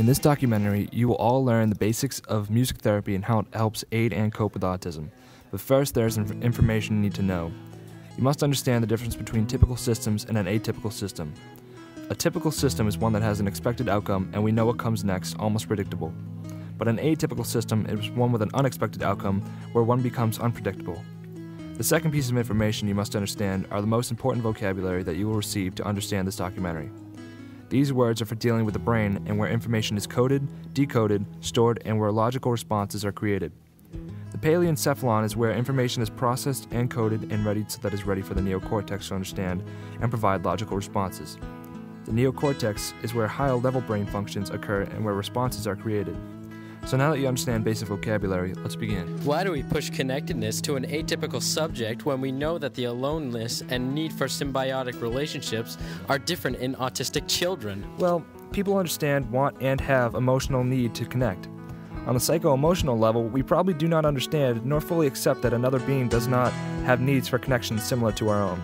In this documentary, you will all learn the basics of music therapy and how it helps aid and cope with autism. But first, there is information you need to know. You must understand the difference between typical systems and an atypical system. A typical system is one that has an expected outcome and we know what comes next, almost predictable. But an atypical system is one with an unexpected outcome where one becomes unpredictable. The second piece of information you must understand are the most important vocabulary that you will receive to understand this documentary. These words are for dealing with the brain and where information is coded, decoded, stored, and where logical responses are created. The paleoencephalon is where information is processed and coded and ready so that it is ready for the neocortex to understand and provide logical responses. The neocortex is where higher level brain functions occur and where responses are created. So now that you understand basic vocabulary, let's begin. Why do we push connectedness to an atypical subject when we know that the aloneness and need for symbiotic relationships are different in autistic children? Well, people understand, want, and have emotional need to connect. On a psycho-emotional level, we probably do not understand nor fully accept that another being does not have needs for connection similar to our own.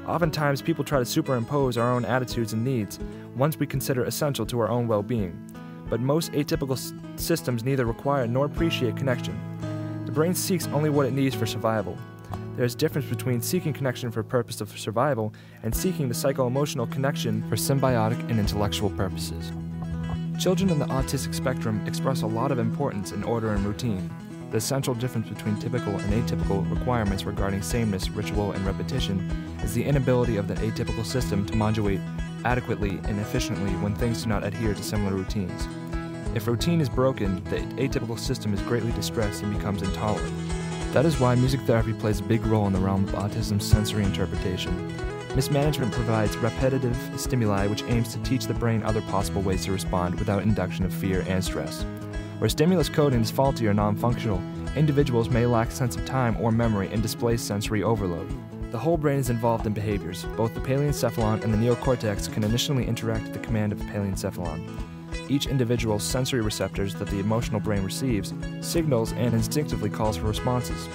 Oftentimes, people try to superimpose our own attitudes and needs, ones we consider essential to our own well-being. But most atypical systems neither require nor appreciate connection. The brain seeks only what it needs for survival. There is a difference between seeking connection for the purpose of survival and seeking the psycho-emotional connection for symbiotic and intellectual purposes. Children in the autistic spectrum express a lot of importance in order and routine. The essential difference between typical and atypical requirements regarding sameness, ritual, and repetition is the inability of the atypical system to modulate adequately and efficiently when things do not adhere to similar routines. If routine is broken, the atypical system is greatly distressed and becomes intolerant. That is why music therapy plays a big role in the realm of autism's sensory interpretation. Mismanagement provides repetitive stimuli which aims to teach the brain other possible ways to respond without induction of fear and stress. Where stimulus coding is faulty or non-functional, individuals may lack sense of time or memory and display sensory overload. The whole brain is involved in behaviors. Both the paleoencephalon and the neocortex can initially interact at the command of the paleoencephalon. Each individual's sensory receptors that the emotional brain receives signals and instinctively calls for responses.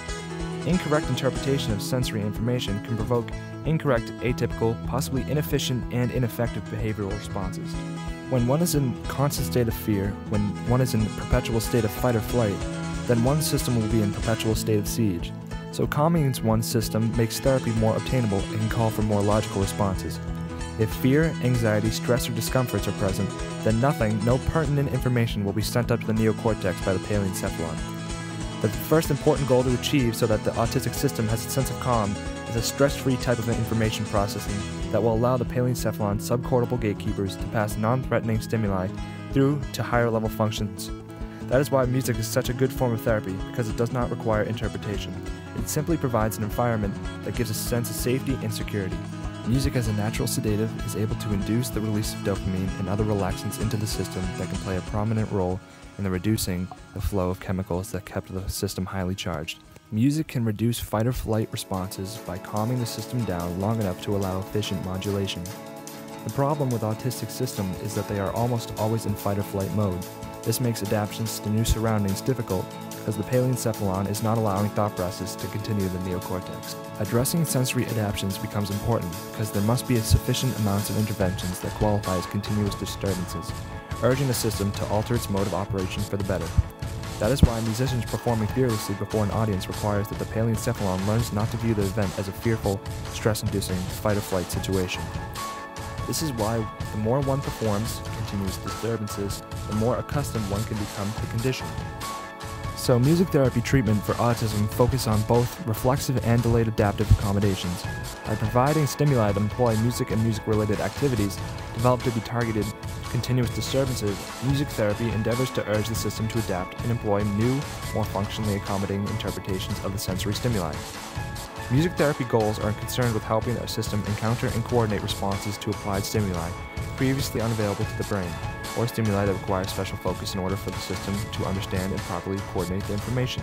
Incorrect interpretation of sensory information can provoke incorrect, atypical, possibly inefficient, and ineffective behavioral responses. When one is in constant state of fear, when one is in perpetual state of fight or flight, then one system will be in perpetual state of siege. So calming one's system makes therapy more obtainable and can call for more logical responses. If fear, anxiety, stress, or discomforts are present, then no pertinent information will be sent up to the neocortex by the paleoencephalon. The first important goal to achieve so that the autistic system has a sense of calm is a stress-free type of information processing that will allow the paleoencephalon subcortical gatekeepers to pass non-threatening stimuli through to higher level functions. That is why music is such a good form of therapy, because it does not require interpretation. It simply provides an environment that gives a sense of safety and security. Music as a natural sedative is able to induce the release of dopamine and other relaxants into the system that can play a prominent role in the reducing the flow of chemicals that kept the system highly charged. Music can reduce fight or flight responses by calming the system down long enough to allow efficient modulation. The problem with autistic systems is that they are almost always in fight or flight mode. This makes adaptations to new surroundings difficult because the paleoencephalon is not allowing thought processes to continue in the neocortex. Addressing sensory adaptations becomes important because there must be a sufficient amount of interventions that qualify as continuous disturbances, urging the system to alter its mode of operation for the better. That is why musicians performing fearlessly before an audience requires that the paleoencephalon learns not to view the event as a fearful, stress-inducing fight or flight situation. This is why the more one performs continuous disturbances, the more accustomed one can become to the condition. So music therapy treatment for autism focus on both reflexive and delayed adaptive accommodations. By providing stimuli that employ music and music-related activities developed to be targeted to continuous disturbances, music therapy endeavors to urge the system to adapt and employ new, more functionally accommodating interpretations of the sensory stimuli. Music therapy goals are concerned with helping our system encounter and coordinate responses to applied stimuli previously unavailable to the brain, or stimuli that require special focus in order for the system to understand and properly coordinate the information.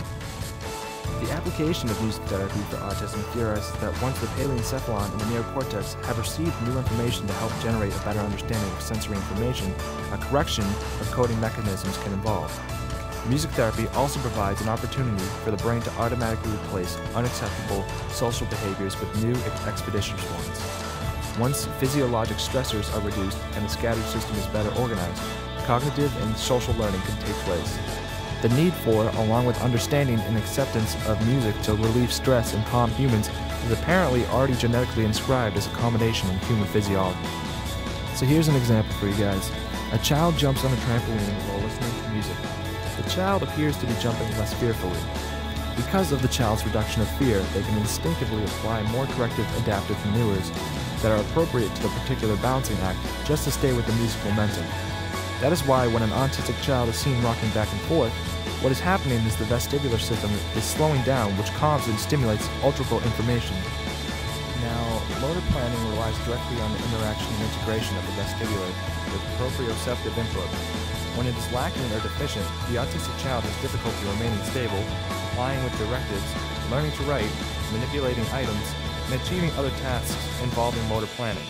The application of music therapy for autism theorizes that once the paleoencephalon and the neocortex have received new information to help generate a better understanding of sensory information, a correction of coding mechanisms can evolve. Music therapy also provides an opportunity for the brain to automatically replace unacceptable social behaviors with new expeditious ones. Once physiologic stressors are reduced and the scattered system is better organized, cognitive and social learning can take place. The need for, along with understanding and acceptance of music to relieve stress and calm humans, is apparently already genetically inscribed as a combination in human physiology. So here's an example for you guys. A child jumps on a trampoline while listening to music. The child appears to be jumping less fearfully. Because of the child's reduction of fear, they can instinctively apply more corrective adaptive maneuvers that are appropriate to the particular balancing act just to stay with the music momentum. That is why when an autistic child is seen rocking back and forth, what is happening is the vestibular system is slowing down, which calms and stimulates ultracal information. Now, motor planning relies directly on the interaction and integration of the vestibular with proprioceptive input. When it is lacking or deficient, the autistic child has difficulty remaining stable, complying with directives, learning to write, manipulating items, and achieving other tasks involving motor planning.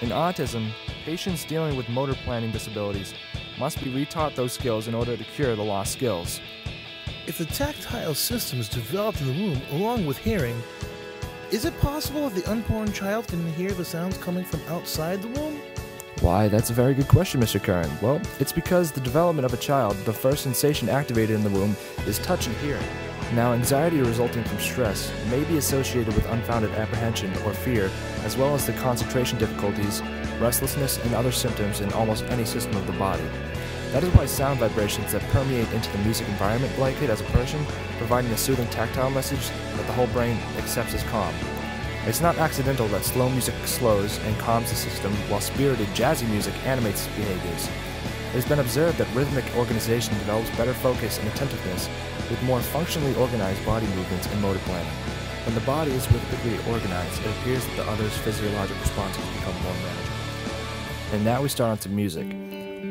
In autism, patients dealing with motor planning disabilities must be retaught those skills in order to cure the lost skills. If the tactile system is developed in the womb along with hearing, is it possible that the unborn child can hear the sounds coming from outside the womb? Why, that's a very good question, Mr. Kern. Well, it's because the development of a child, the first sensation activated in the womb is touch and hearing. Now, anxiety resulting from stress may be associated with unfounded apprehension or fear, as well as the concentration difficulties, restlessness, and other symptoms in almost any system of the body. That is why sound vibrations that permeate into the music environment blanket as a person, providing a soothing tactile message that the whole brain accepts as calm. It's not accidental that slow music slows and calms the system, while spirited, jazzy music animates behaviors. It has been observed that rhythmic organization develops better focus and attentiveness with more functionally organized body movements and motor planning. When the body is rhythmically organized, it appears that the other's physiologic responses become more manageable. And now we start onto music.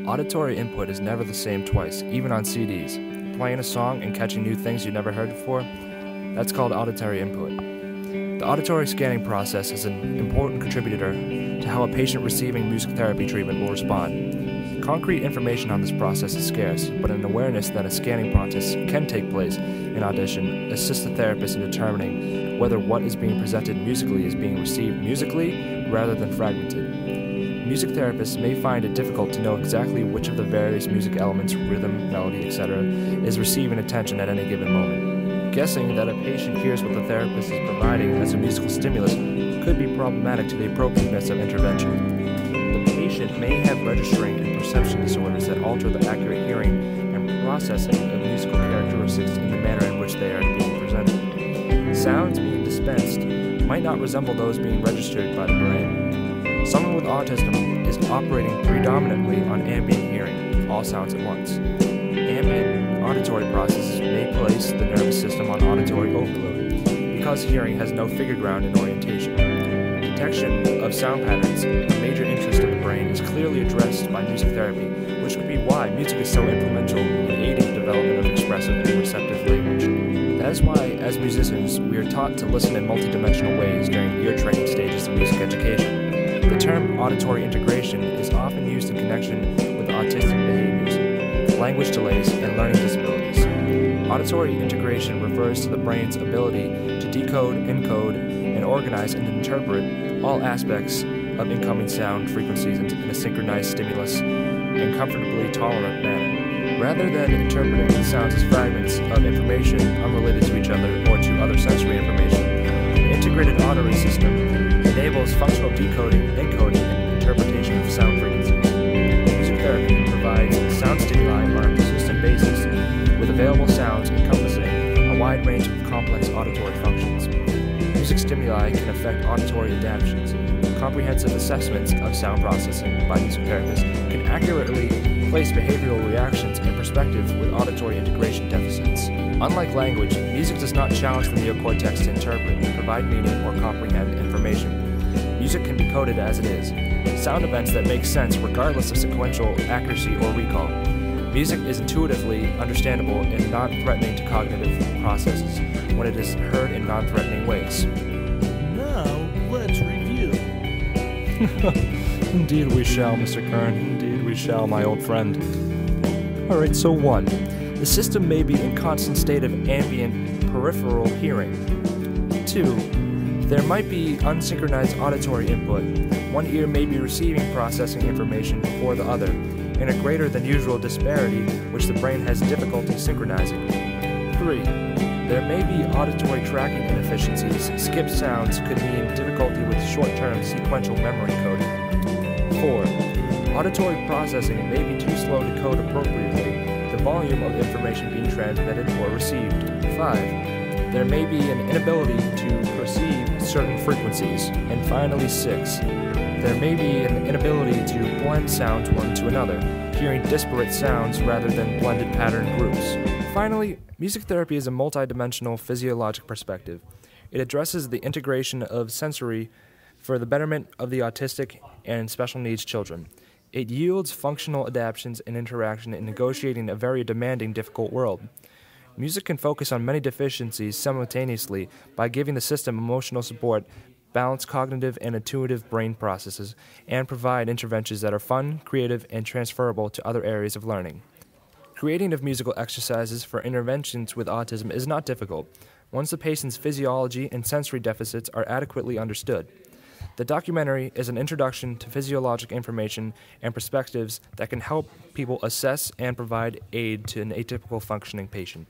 Auditory input is never the same twice, even on CDs. Playing a song and catching new things you never heard before, that's called auditory input. The auditory scanning process is an important contributor to how a patient receiving music therapy treatment will respond. Concrete information on this process is scarce, but an awareness that a scanning process can take place in audition assists the therapist in determining whether what is being presented musically is being received musically rather than fragmented. Music therapists may find it difficult to know exactly which of the various music elements, rhythm, melody, etc., is receiving attention at any given moment. Guessing that a patient hears what the therapist is providing as a musical stimulus could be problematic to the appropriateness of intervention. The patient may have registering and perception disorders that alter the accurate hearing and processing of musical characteristics in the manner in which they are being presented. Sounds being dispensed might not resemble those being registered by the brain. Someone with autism is operating predominantly on ambient hearing, all sounds at once. Ambient auditory processes may place the nervous system on auditory overload, because hearing has no figure ground in orientation. Detection of sound patterns, a major interest of the brain, is clearly addressed by music therapy, which could be why music is so influential in aiding the development of expressive and receptive language. That is why, as musicians, we are taught to listen in multidimensional ways during ear training stages of music education. The term auditory integration is often used in connection with autistic behaviors, language delays, and learning disabilities. Auditory integration refers to the brain's ability to decode, encode, and organize and interpret all aspects of incoming sound frequencies in a synchronized stimulus and comfortably tolerant manner, rather than interpreting the sounds as fragments of information unrelated to each other or to other sensory information. An integrated auditory system enables functional decoding, encoding, and interpretation of sound frequencies. Music therapy provides sound stimuli on a persistent basis with available sounds encompassing a wide range of complex auditory functions. Music stimuli can affect auditory adaptations. Comprehensive assessments of sound processing by music therapists can accurately place behavioral reactions in perspective with auditory integration deficits. Unlike language, music does not challenge the neocortex to interpret, provide meaning, or comprehend information. Music can be coded as it is. Sound events that make sense regardless of sequential accuracy or recall. Music is intuitively understandable and non-threatening to cognitive processes when it is heard in non-threatening ways. Now, let's review. Indeed we shall, Mr. Kern. Indeed we shall, my old friend. Alright, so 1. The system may be in constant state of ambient peripheral hearing. 2. There might be unsynchronized auditory input. One ear may be receiving processing information before the other, and a greater than usual disparity which the brain has difficulty synchronizing. 3. There may be auditory tracking inefficiencies. Skipped sounds could mean difficulty with short-term sequential memory coding. 4. Auditory processing may be too slow to code appropriately, the volume of information being transmitted or received. 5. There may be an inability to perceive certain frequencies. And finally, 6. There may be an inability to blend sounds one to another, hearing disparate sounds rather than blended pattern groups. Finally, music therapy is a multidimensional physiologic perspective. It addresses the integration of sensory for the betterment of the autistic and special needs children. It yields functional adaptations and interaction in negotiating a very demanding, difficult world. Music can focus on many deficiencies simultaneously by giving the system emotional support, balance cognitive and intuitive brain processes, and provide interventions that are fun, creative, and transferable to other areas of learning. Creating of musical exercises for interventions with autism is not difficult, once the patient's physiology and sensory deficits are adequately understood. The documentary is an introduction to physiologic information and perspectives that can help people assess and provide aid to an atypical functioning patient.